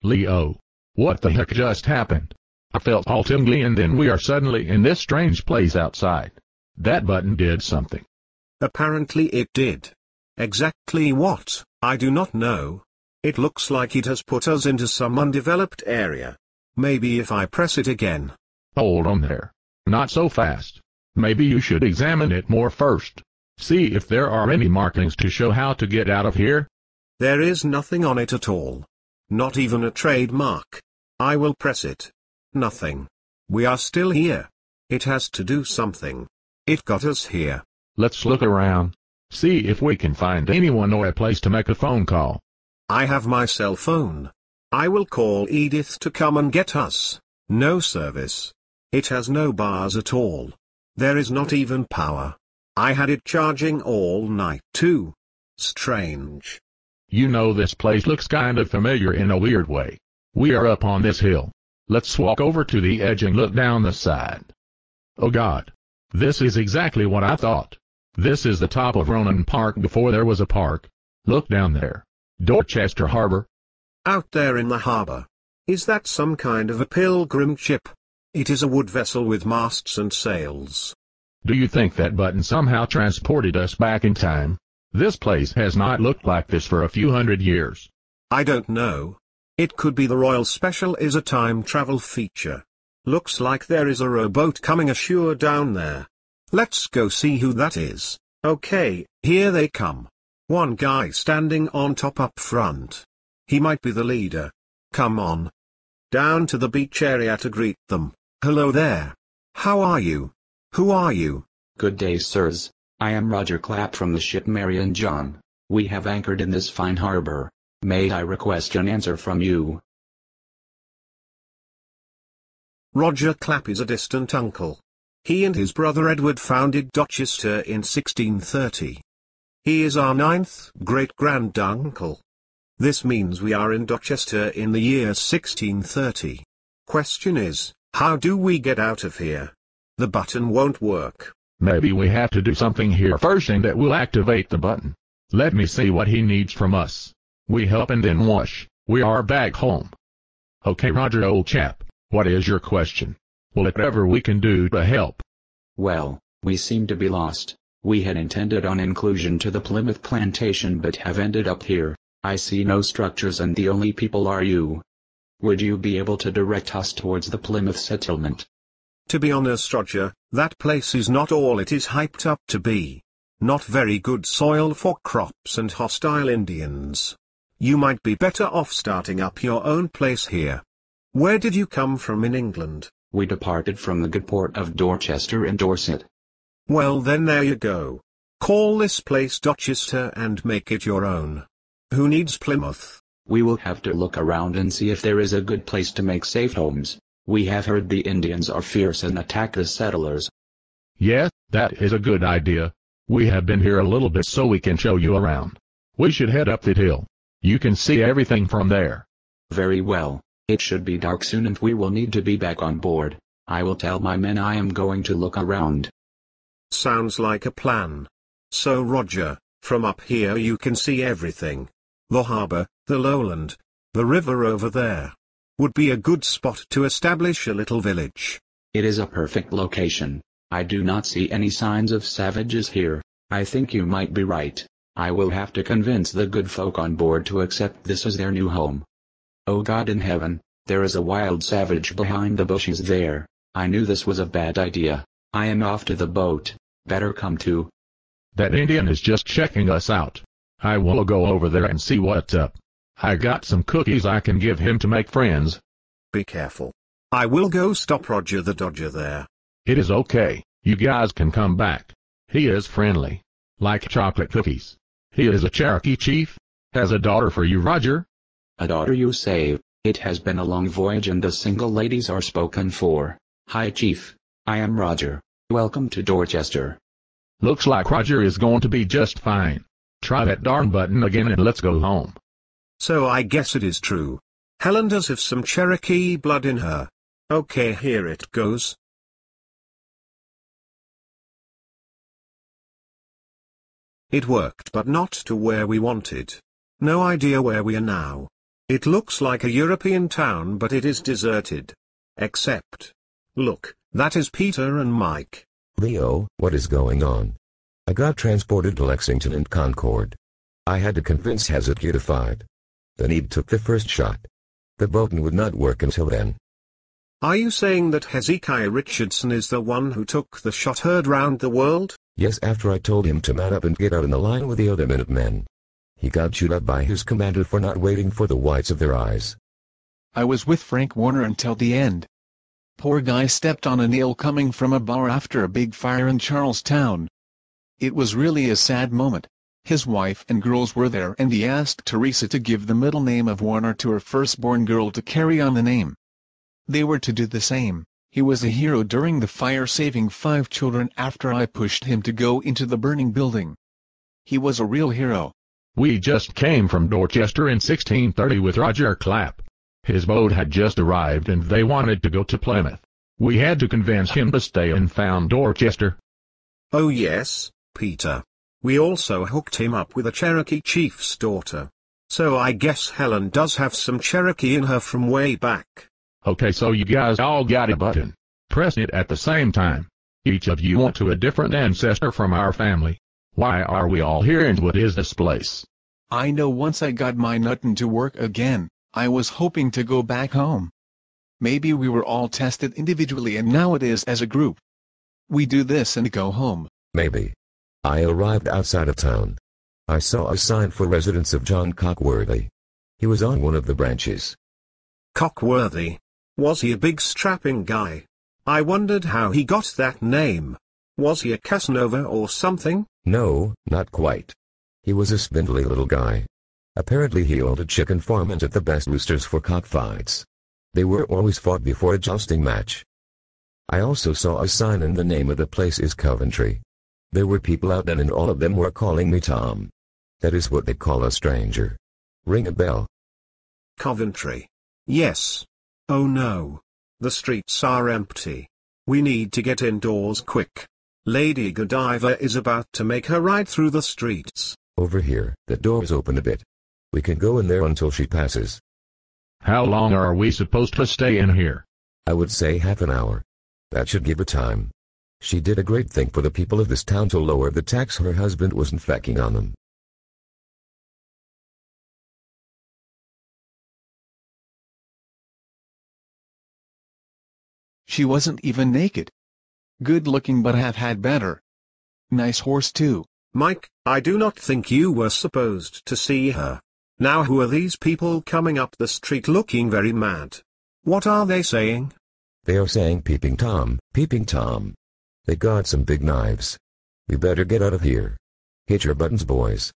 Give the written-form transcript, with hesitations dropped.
Leo, what the heck just happened? I felt all tingly and then we are suddenly in this strange place outside. That button did something. Apparently it did. Exactly what, I do not know. It looks like it has put us into some undeveloped area. Maybe if I press it again. Hold on there. Not so fast. Maybe you should examine it more first. See if there are any markings to show how to get out of here. There is nothing on it at all. Not even a trademark. I will press it. Nothing. We are still here. It has to do something. It got us here. Let's look around. See if we can find anyone or a place to make a phone call. I have my cell phone. I will call Edith to come and get us. No service. It has no bars at all. There is not even power. I had it charging all night too. Strange. You know, this place looks kind of familiar in a weird way. We are up on this hill. Let's walk over to the edge and look down the side. Oh God. This is exactly what I thought. This is the top of Ronan Park before there was a park. Look down there. Dorchester Harbor. Out there in the harbor. Is that some kind of a pilgrim ship? It is a wood vessel with masts and sails. Do you think that button somehow transported us back in time? This place has not looked like this for a few hundred years. I don't know. It could be the Royal Special is a time travel feature. Looks like there is a rowboat coming ashore down there. Let's go see who that is. Okay, here they come. One guy standing on top up front. He might be the leader. Come on. Down to the beach area to greet them. Hello there. How are you? Who are you? Good day, sirs. I am Roger Clapp from the ship Mary and John. We have anchored in this fine harbor. May I request an answer from you? Roger Clapp is a distant uncle. He and his brother Edward founded Dorchester in 1630. He is our 9th great-grand-uncle. This means we are in Dorchester in the year 1630. Question is, how do we get out of here? The button won't work. Maybe we have to do something here first and that will activate the button. Let me see what he needs from us. We help and then wash. We are back home. Okay, Roger, old chap, what is your question? Whatever we can do to help. Well, we seem to be lost. We had intended on inclusion to the Plymouth plantation but have ended up here. I see no structures and the only people are you. Would you be able to direct us towards the Plymouth settlement? To be honest, Roger, that place is not all it is hyped up to be. Not very good soil for crops and hostile Indians. You might be better off starting up your own place here. Where did you come from in England? We departed from the good port of Dorchester in Dorset. Well then, there you go. Call this place Dorchester and make it your own. Who needs Plymouth? We will have to look around and see if there is a good place to make safe homes. We have heard the Indians are fierce and attack the settlers. Yes, that is a good idea. We have been here a little bit so we can show you around. We should head up the hill. You can see everything from there. Very well. It should be dark soon and we will need to be back on board. I will tell my men I am going to look around. Sounds like a plan. So Roger, from up here you can see everything. The harbor, the lowland, the river over there. Would be a good spot to establish a little village. It is a perfect location. I do not see any signs of savages here. I think you might be right. I will have to convince the good folk on board to accept this as their new home. Oh God in heaven, there is a wild savage behind the bushes there. I knew this was a bad idea. I am off to the boat. Better come too. That Indian is just checking us out. I will go over there and see what's up. I got some cookies I can give him to make friends. Be careful. I will go stop Roger the Dodger there. It is okay, you guys can come back. He is friendly. Like chocolate cookies. He is a Cherokee chief. Has a daughter for you, Roger. A daughter, you say? It has been a long voyage and the single ladies are spoken for. Hi Chief. I am Roger. Welcome to Dorchester. Looks like Roger is going to be just fine. Try that darn button again and let's go home. So I guess it is true. Helen does have some Cherokee blood in her. Okay, here it goes. It worked but not to where we wanted. No idea where we are now. It looks like a European town, but it is deserted. Except, look, that is Peter and Mike. Leo, what is going on? I got transported to Lexington and Concord. I had to convince Hezekiah to fight. Then he took the first shot. The Bolton would not work until then. Are you saying that Hezekiah Richardson is the one who took the shot heard round the world? Yes, after I told him to man up and get out in the line with the other Minutemen. He got chewed up by his commander for not waiting for the whites of their eyes. I was with Frank Warner until the end. Poor guy stepped on a nail coming from a bar after a big fire in Charlestown. It was really a sad moment. His wife and girls were there, and he asked Teresa to give the middle name of Warner to her firstborn girl to carry on the name. They were to do the same. He was a hero during the fire, saving 5 children after I pushed him to go into the burning building. He was a real hero. We just came from Dorchester in 1630 with Roger Clapp. His boat had just arrived and they wanted to go to Plymouth. We had to convince him to stay and found Dorchester. Oh yes, Peter. We also hooked him up with a Cherokee chief's daughter. So I guess Helen does have some Cherokee in her from way back. Okay, so you guys all got a button. Press it at the same time. Each of you went to a different ancestor from our family. Why are we all here and what is this place? I know once I got my Nutton to work again, I was hoping to go back home. Maybe we were all tested individually and now it is as a group. We do this and go home. Maybe. I arrived outside of town. I saw a sign for residents of John Cockworthy. He was on one of the branches. Cockworthy? Was he a big strapping guy? I wondered how he got that name. Was he a Casanova or something? No, not quite. He was a spindly little guy. Apparently he owned a chicken farm and at the best roosters for cockfights. They were always fought before a jousting match. I also saw a sign and the name of the place is Coventry. There were people out and all of them were calling me Tom. That is what they call a stranger. Ring a bell. Coventry. Yes. Oh no. The streets are empty. We need to get indoors quick. Lady Godiva is about to make her ride through the streets. Over here, the door's open a bit. We can go in there until she passes. How long are we supposed to stay in here? I would say half an hour. That should give her time. She did a great thing for the people of this town to lower the tax her husband wasn't fecking on them. She wasn't even naked. Good looking, but have had better. Nice horse too. Mike, I do not think you were supposed to see her. Now who are these people coming up the street looking very mad? What are they saying? They are saying Peeping Tom, Peeping Tom. They got some big knives. We better get out of here. Hit your buttons, boys.